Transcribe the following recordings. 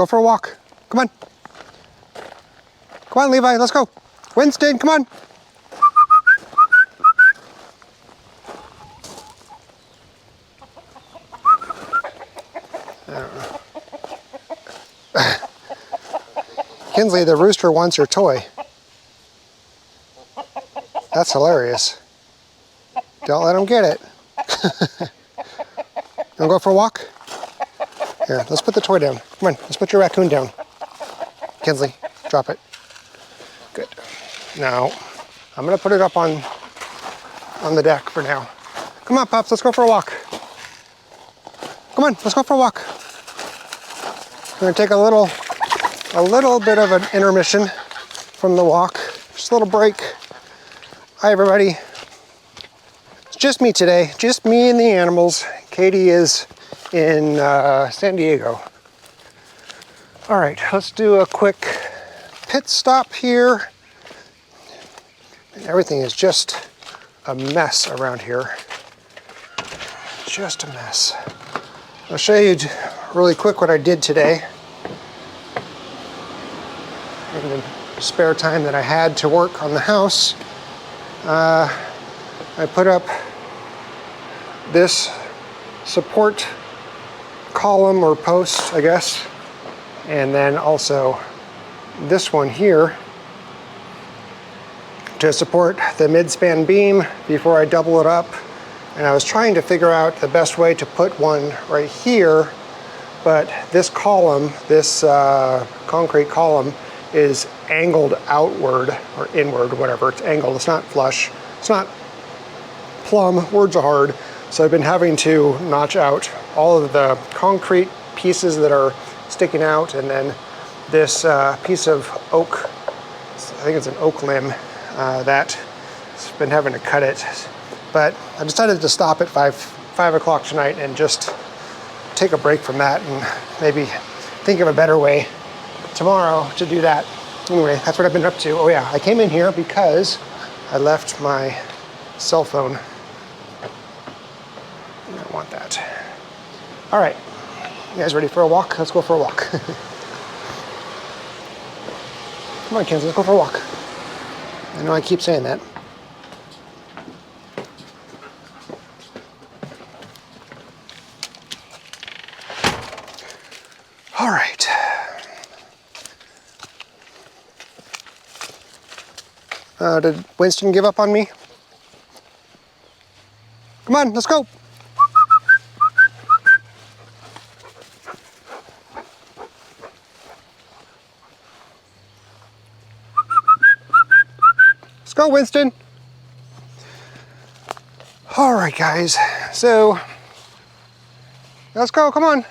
go for a walk. Come on. Come on, Levi, let's go. Winston, come on. Kinsley, the rooster wants your toy. That's hilarious. Don't let him get it. You wanna go for a walk? Here, let's put the toy down. Come on, let's put your raccoon down. Kinsley, drop it. Good. Now, I'm gonna put it up on the deck for now. Come on, Pops, let's go for a walk. Come on, let's go for a walk. We're gonna take a little bit of an intermission from the walk. Just a little break. Hi, everybody. It's just me today, just me and the animals. Katie is in San Diego. All right, let's do a quick pit stop here. Everything is just a mess around here. Just a mess. I'll show you really quick what I did today. In the spare time that I had to work on the house, I put up this support column or post, I guess, and then also this one here to support the mid-span beam before I double it up. And I was trying to figure out the best way to put one right here, but this column, this concrete column, is angled outward or inward, whatever. It's angled, it's not flush, it's not plumb, words are hard. So I've been having to notch out all of the concrete pieces that are sticking out, and then this piece of oak, I think it's an oak limb, that I've been having to cut it. But I decided to stop at 5 o'clock tonight and just take a break from that and maybe think of a better way tomorrow to do that. Anyway, that's what I've been up to. Oh yeah, I came in here because I left my cell phone. I don't want that. All right, you guys ready for a walk? Let's go for a walk. Come on, kids, let's go for a walk. I know I keep saying that. All right. Did Winston give up on me? Come on, let's go. Let's go, Winston. All right, guys. So, let's go, come on.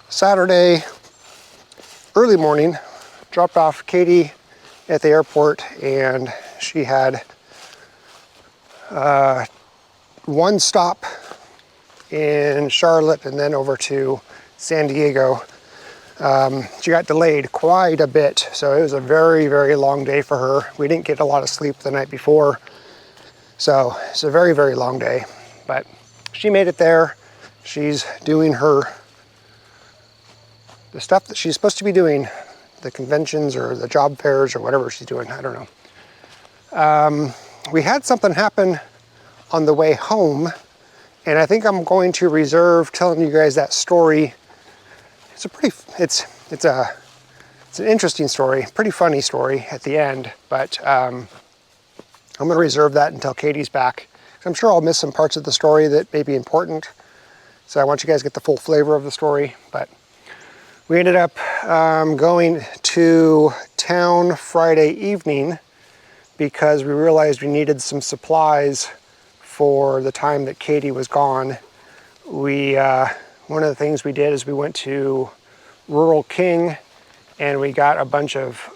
Saturday, early morning, dropped off Katie at the airport, and she had one stop in Charlotte and then over to San Diego. She got delayed quite a bit, so it was a very, very long day for her. We didn't get a lot of sleep the night before, so it's a very, very long day. But she made it there. She's doing the stuff that she's supposed to be doing, the conventions or the job fairs or whatever she's doing, I don't know. We had something happen on the way home, and I think I'm going to reserve telling you guys that story. It's an interesting story, pretty funny story at the end, but I'm gonna reserve that until Katie's back. I'm sure I'll miss some parts of the story that may be important, so I want you guys to get the full flavor of the story. But we ended up going to town Friday evening because we realized we needed some supplies for the time that Katie was gone. One of the things we did is we went to Rural King and we got a bunch of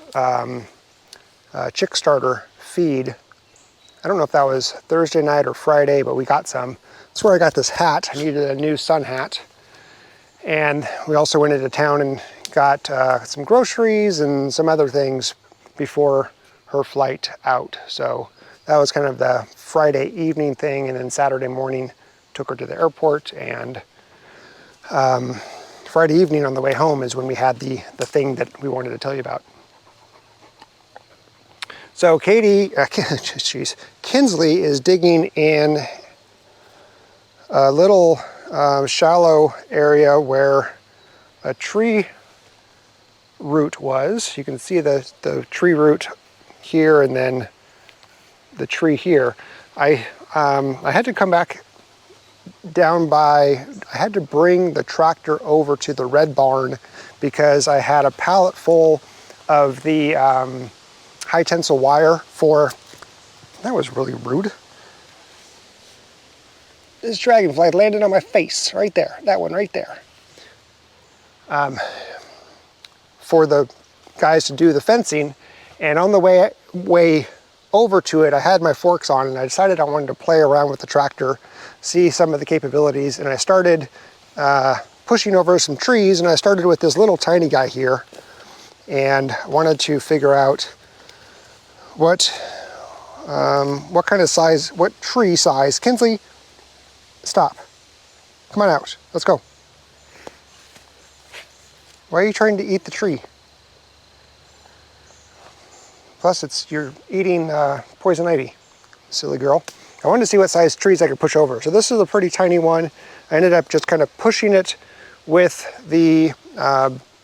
chick starter feed. I don't know if that was Thursday night or Friday, but we got some. That's where I got this hat. I needed a new sun hat. And we also went into town and got some groceries and some other things before her flight out. So that was kind of the Friday evening thing, and then Saturday morning took her to the airport, and from Friday evening on the way home is when we had the thing that we wanted to tell you about. So Katie, Kinsley is digging in a little shallow area where a tree root was. You can see the tree root here and then the tree here. I had to come back down by, I had to bring the tractor over to the red barn because I had a pallet full of the high tensile wire for, that was really rude. This dragonfly landed on my face right there, that one right there. For the guys to do the fencing, and on the way over to it, I had my forks on and I decided I wanted to play around with the tractor, see some of the capabilities, and I started pushing over some trees, and I started with this little tiny guy here and wanted to figure out what kind of size, what tree size. Kinsley, stop. Come on out, let's go. Why are you trying to eat the tree? Plus, you're eating poison ivy, silly girl. I wanted to see what size trees I could push over. So this is a pretty tiny one. I ended up just kind of pushing it with the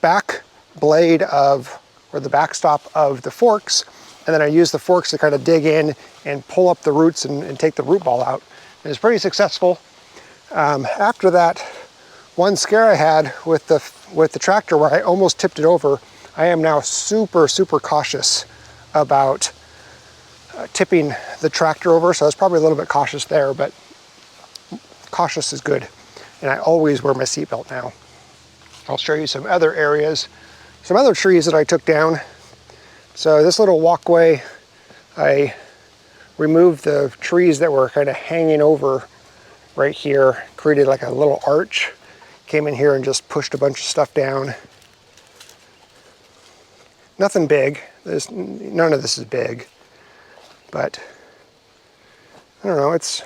back blade of, or the backstop of the forks, and then I used the forks to kind of dig in and pull up the roots and take the root ball out. It was pretty successful. After that one scare I had with the tractor where I almost tipped it over, I am now super cautious about tipping the tractor over, so I was probably a little bit cautious there, but cautious is good. And I always wear my seatbelt now. I'll show you some other areas, some other trees that I took down. So this little walkway, I removed the trees that were kind of hanging over right here, created like a little arch, came in here and just pushed a bunch of stuff down. Nothing big. None of this is big, but I don't know, it's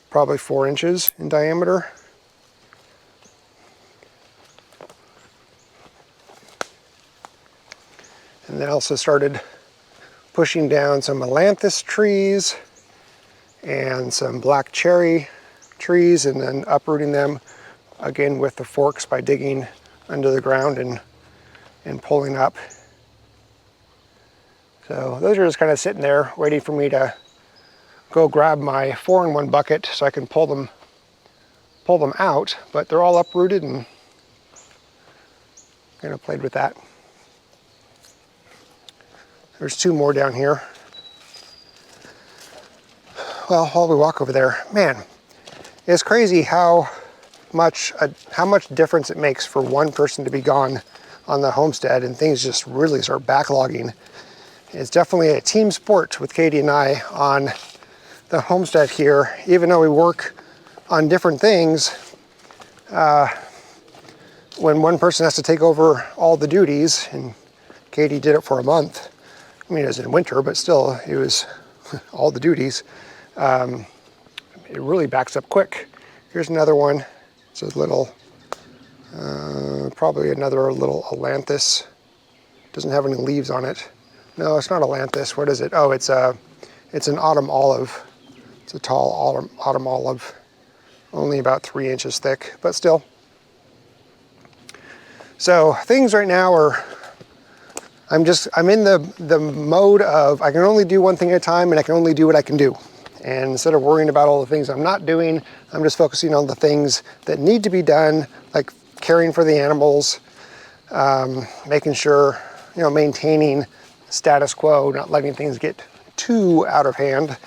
probably 4 inches in diameter. And then I also started pushing down some ailanthus trees and some black cherry trees, and then uprooting them again with the forks by digging under the ground and pulling up. So those are just kind of sitting there waiting for me to go grab my 4-in-1 bucket so I can pull them out, but they're all uprooted and kind of played with that. There's 2 more down here. Well, while we walk over there, man, it's crazy how much difference it makes for one person to be gone on the homestead and things just really start backlogging. It's definitely a team sport with Katie and I on the homestead here. Even though we work on different things, when one person has to take over all the duties, and Katie did it for a month. I mean, it was in winter, but still, it was all the duties. It really backs up quick. Here's another one. It's a little, probably another little ailanthus. Doesn't have any leaves on it. No, it's not ailanthus. What is it? Oh, it's an autumn olive. It's a tall autumn olive, only about 3 inches thick, but still. So things right now are, I'm in the mode of I can only do one thing at a time and I can only do what I can do. And instead of worrying about all the things I'm not doing, I'm just focusing on the things that need to be done, like caring for the animals, making sure, maintaining status quo, not letting things get too out of hand.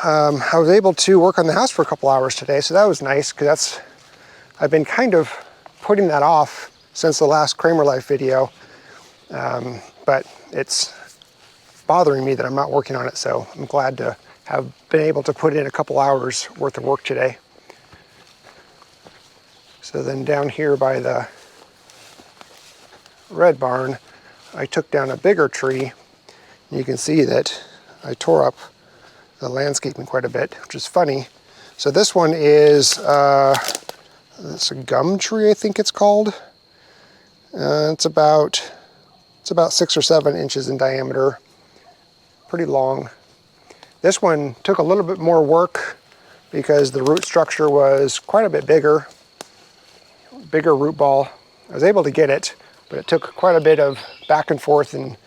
I was able to work on the house for a couple hours today, so that was nice, because I've been kind of putting that off since the last Kraemer Life video, but it's bothering me that I'm not working on it, so I'm glad to have been able to put in a couple hours worth of work today. So then down here by the red barn, I took down a bigger tree. You can see that I tore up the landscaping quite a bit, which is funny. So this one is It's a gum tree, I think it's called. It's about 6 or 7 inches in diameter, pretty long. This one took a little bit more work because the root structure was quite a bit bigger root ball. I was able to get it, but it took quite a bit of back and forth and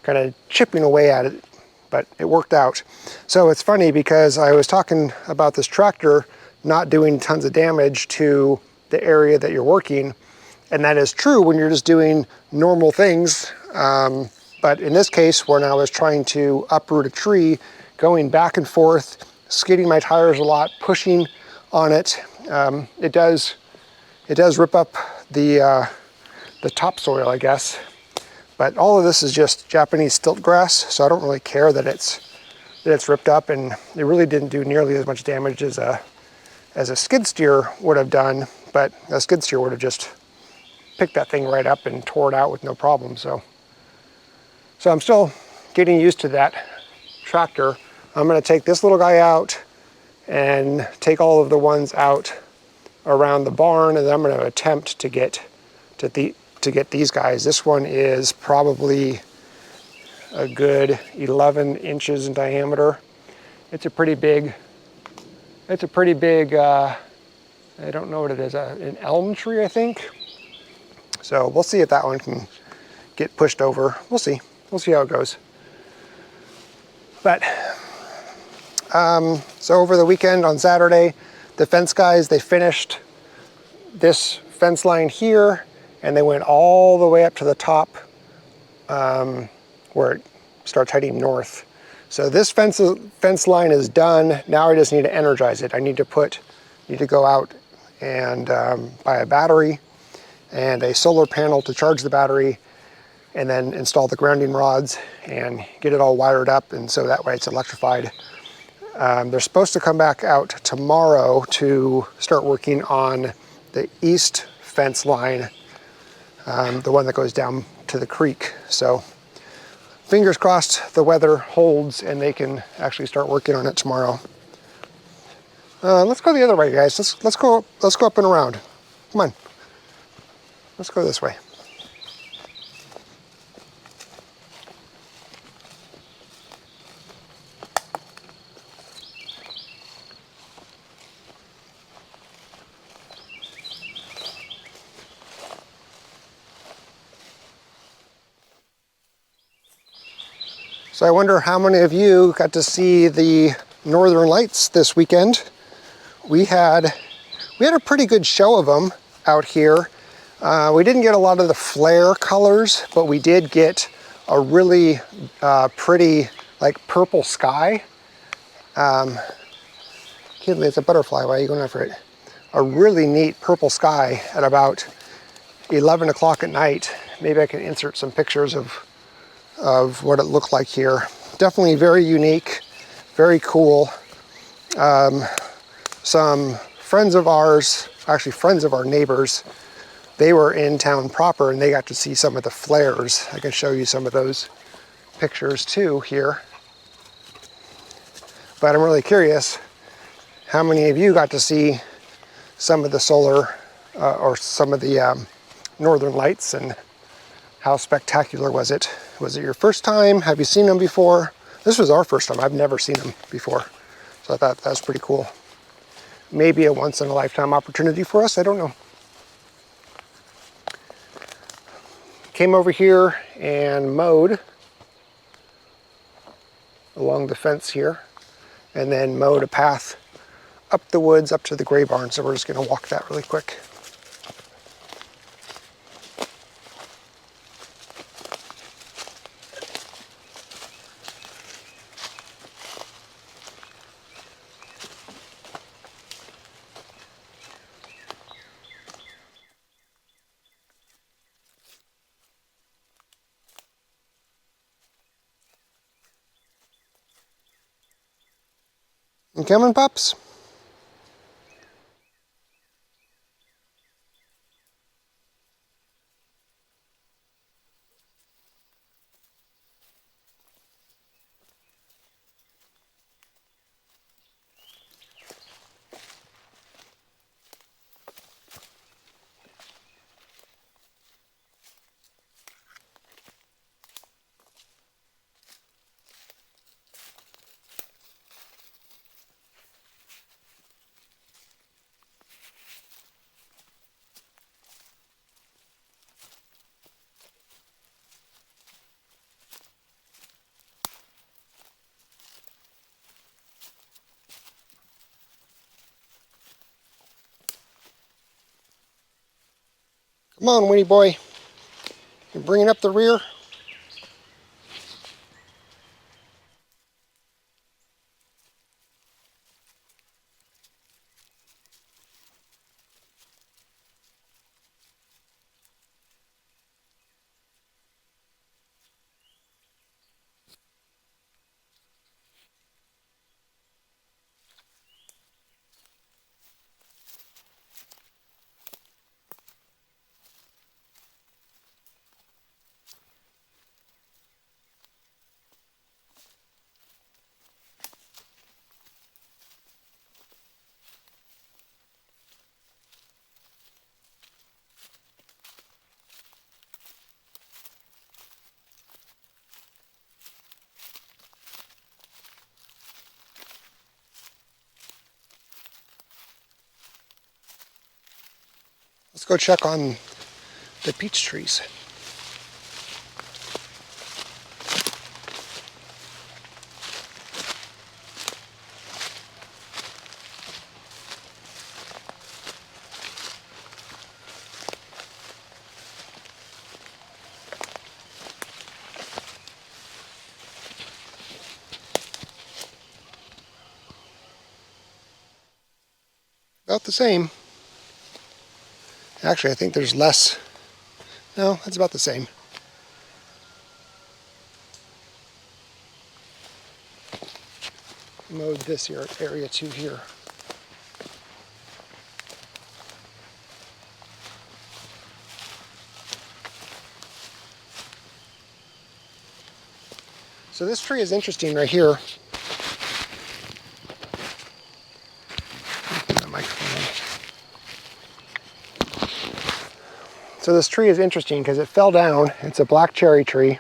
kind of chipping away at it, but it worked out. So it's funny because I was talking about this tractor not doing tons of damage to the area that you're working, and that is true when you're just doing normal things. But in this case, when I was trying to uproot a tree, going back and forth, skidding my tires a lot, pushing on it, it does rip up the topsoil, I guess. But all of this is just Japanese stilt grass, so I don't really care that it's ripped up, and it really didn't do nearly as much damage as a skid steer would have done. But a skid steer would have just picked that thing right up and tore it out with no problem. So I'm still getting used to that tractor. I'm going to take this little guy out and take all of the ones out around the barn, and then I'm going to attempt to get these guys. This one is probably a good 11 inches in diameter. It's a pretty big, I don't know what it is, an elm tree, I think. So we'll see if that one can get pushed over. We'll see how it goes. But so over the weekend on Saturday, the fence guys, they finished this fence line here, and they went all the way up to the top where it starts heading north. So this fence line is done. Now I just need to energize it. I need to go out and buy a battery and a solar panel to charge the battery, and then install the grounding rods and get it all wired up, and so that way it's electrified. They're supposed to come back out tomorrow to start working on the east fence line, the one that goes down to the creek. So fingers crossed the weather holds and they can actually start working on it tomorrow. Let's go the other way, guys. Let's go up and around. Come on. Let's go this way. So I wonder how many of you got to see the Northern Lights this weekend. We had a pretty good show of them out here. We didn't get a lot of the flare colors, but we did get a really pretty, like, purple sky. Kidley, it's a butterfly. Why are you going after it? A really neat purple sky at about 11 o'clock at night. Maybe I can insert some pictures of what it looked like here. Definitely very unique, very cool. Some friends of ours, actually friends of our neighbors, they were in town proper and they got to see some of the flares. I can show you some of those pictures too here. But I'm really curious how many of you got to see some of the solar or some of the Northern Lights, and how spectacular was it? Was it your first time? Have you seen them before? This was our first time. I've never seen them before. So I thought that was pretty cool. Maybe a once in a lifetime opportunity for us, I don't know. Came over here and mowed along the fence here, and then mowed a path up the woods up to the gray barn. So we're just gonna walk that really quick. You coming, pups? Come on, Winnie boy. You're bringing up the rear. Let's go check on the peach trees. About the same. Actually, I think there's less. No, that's about the same. Mowed this area too here. So this tree is interesting right here. So this tree is interesting because it fell down. It's a black cherry tree,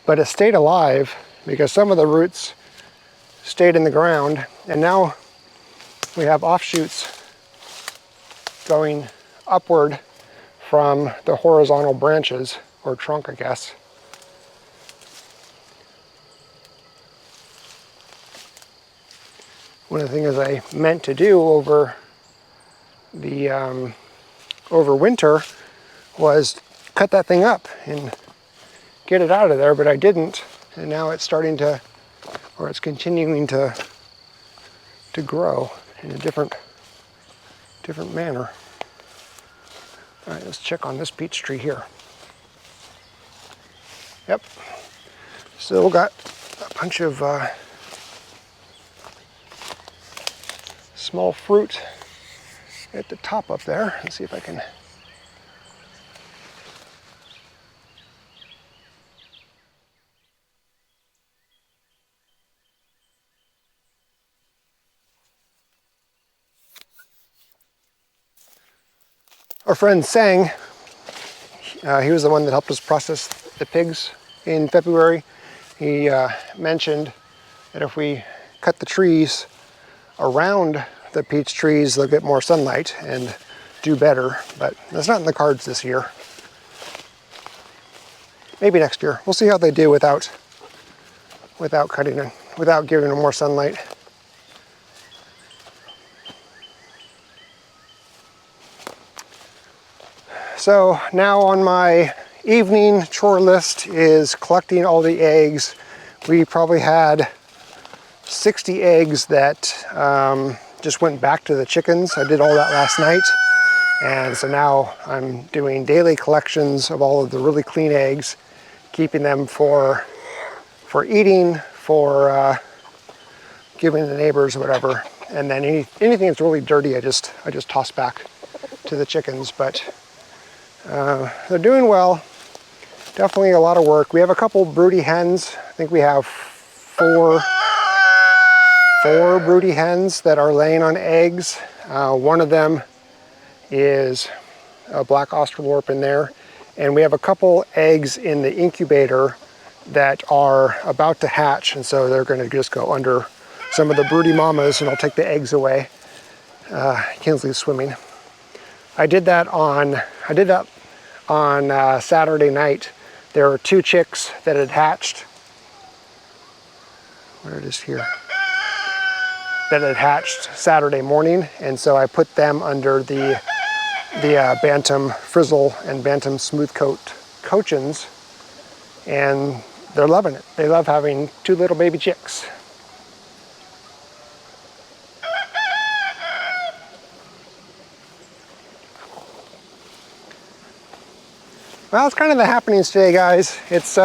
but it stayed alive because some of the roots stayed in the ground, and now we have offshoots going upward from the horizontal branches, or trunk, I guess. One of the things I meant to do over winter was cut that thing up and get it out of there, but I didn't, and now it's starting to, or it's continuing to grow in a different manner. All right, let's check on this peach tree here. Yep, still got a bunch of small fruit at the top up there. Let's see if I can. Our friend Sang, he was the one that helped us process the pigs in February. He mentioned that if we cut the trees around the peach trees, they'll get more sunlight and do better, but that's not in the cards this year. Maybe next year. We'll see how they do without cutting it, without giving them more sunlight. So now on my evening chore list is collecting all the eggs. We probably had 60 eggs that just went back to the chickens. I did all that last night. And so now I'm doing daily collections of all of the really clean eggs, keeping them for eating, for giving the neighbors, whatever. And then anything that's really dirty, I just toss back to the chickens. But they're doing well. Definitely a lot of work. We have a couple broody hens. I think we have four broody hens that are laying on eggs. One of them is a black Australorp in there. And we have a couple eggs in the incubator that are about to hatch. And so they're going to just go under some of the broody mamas, and I'll take the eggs away. Kinsley's swimming. I did that on Saturday night. There were 2 chicks that had hatched. Where it is here. That had hatched Saturday morning, and so I put them under the the Bantam Frizzle and Bantam Smooth Coat Cochins, and they're loving it. They love having 2 little baby chicks. Well, it's kind of the happenings today, guys. It's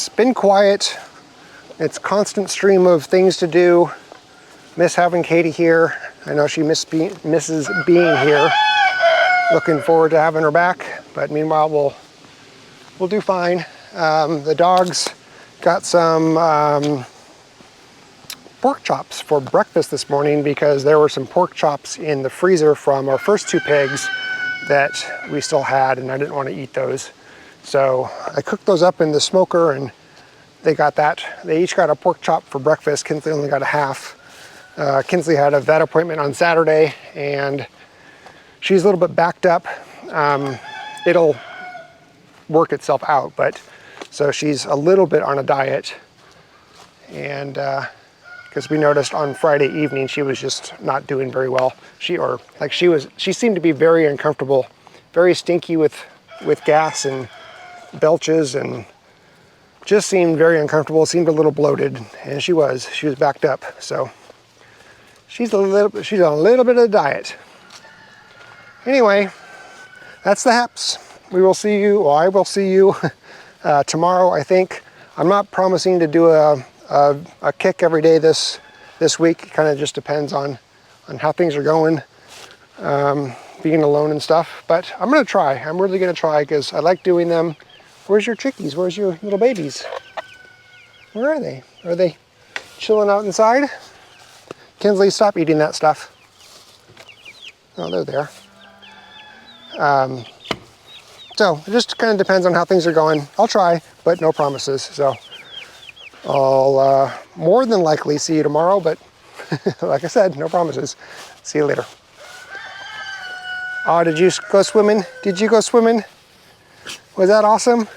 been quiet. It's constant stream of things to do. Miss having Katie here. I know she misses being here. Looking forward to having her back. But meanwhile, we'll do fine. The dogs got some pork chops for breakfast this morning because there were some pork chops in the freezer from our first 2 pigs that we still had, and I didn't want to eat those. So I cooked those up in the smoker, and they got that. They each got a pork chop for breakfast. Kinsley only got a half. Kinsley had a vet appointment on Saturday, and she's a little bit backed up. It'll work itself out, but so she's a little bit on a diet, and because we noticed on Friday evening she was just not doing very well. She seemed to be very uncomfortable, very stinky with gas and belches, and just seemed very uncomfortable, seemed a little bloated, and she was backed up. So she's on a little bit of a diet. Anyway, that's the haps. We will see you, or I will see you tomorrow, I think. I'm not promising to do a kick every day this week. It kind of just depends on how things are going, being alone and stuff. But I'm gonna try. I'm really gonna try because I like doing them. Where's your chickies? Where's your little babies? Where are they? Are they chilling out inside? Kinsley, stop eating that stuff. Oh, they're there. So it just kind of depends on how things are going. I'll try, but no promises. So I'll more than likely see you tomorrow, but like I said, no promises. See you later. Oh, did you go swimming? Did you go swimming? Was that awesome?